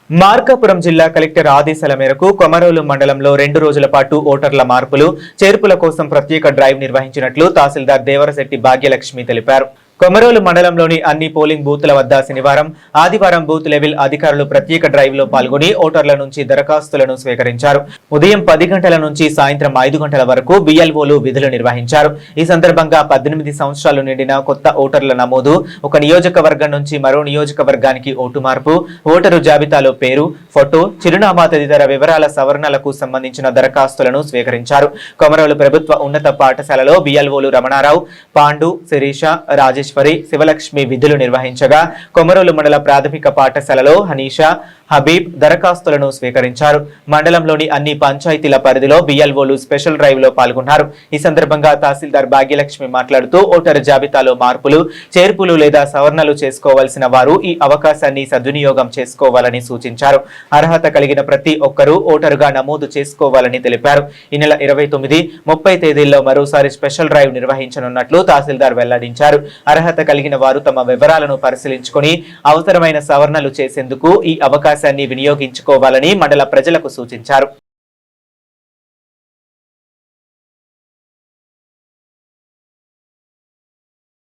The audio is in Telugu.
మార్కాపురం జిల్లా కలెక్టర్ ఆదేశాల మేరకు కొమరోలు మండలంలో 2 రోజుల పాటు ఓటర్ల మార్పులు చేర్పుల కోసం ప్రత్యేక డ్రైవ్ నిర్వహించినట్లు తహసీల్దార్ దేవరశెట్టి భాగ్యలక్ష్మి తెలిపారు. కొమరోలు మండలంలోని అన్ని పోలింగ్ బూత్ల వద్ద శనివారం, ఆదివారం బూత్ లెవెల్ అధికారులు ప్రత్యేక డ్రైవ్ లో పాల్గొని ఓటర్ల నుంచి దరఖాస్తులను స్వీకరించారు. ఉదయం 10 గంటల నుంచి సాయంత్రం 5 గంటల వరకు బిఎల్ఓలు విధులు నిర్వహించారు. ఈ సందర్భంగా 18 సంవత్సరాలు నిండిన కొత్త ఓటర్ల నమోదు, ఒక నియోజకవర్గం నుంచి మరో నియోజకవర్గానికి ఓటు మార్పు, ఓటరు జాబితాలో పేరు, ఫోటో, చిరునామా తదితర వివరాల సవరణలకు సంబంధించిన దరఖాస్తులను స్వీకరించారు. కొమరోలు ప్రభుత్వ ఉన్నత పాఠశాలలో బిఎల్ఓలు రమణారావు, పాండు, శిరీష, రాజేష్ శివలక్ష్మి విధులు నిర్వహించగా కొమరోలు మండల ప్రాథమిక పాఠశాలలో హనీషా, హబీబ్ దరఖాస్తులను స్వీకరించారు. మండలంలోని అన్ని పంచాయతీల పరిధిలో బిఎల్ఓలు స్పెషల్ డ్రైవ్ లో పాల్గొన్నారు. ఈ సందర్భంగా తహసీల్దార్ భాగ్యలక్ష్మి మాట్లాడుతూ ఓటరు జాబితాలో మార్పులు, చేర్పులు లేదా సవరణలు చేసుకోవాల్సిన వారు ఈ అవకాశాన్ని సద్వినియోగం చేసుకోవాలని సూచించారు. అర్హత కలిగిన ప్రతి ఒక్కరూ ఓటరుగా నమోదు చేసుకోవాలని తెలిపారు. ఈ నెల 29, 30 తేదీల్లో మరోసారి స్పెషల్ డ్రైవ్ నిర్వహించనున్నట్లు తహసీల్దార్ వెల్లడించారు. అర్హత కలిగిన వారు తమ వివరాలను పరిశీలించుకొని అవసరమైన సవరణలు చేసేందుకు ఈ అవకాశాన్ని వినియోగించుకోవాలని మండల ప్రజలకు సూచించారు.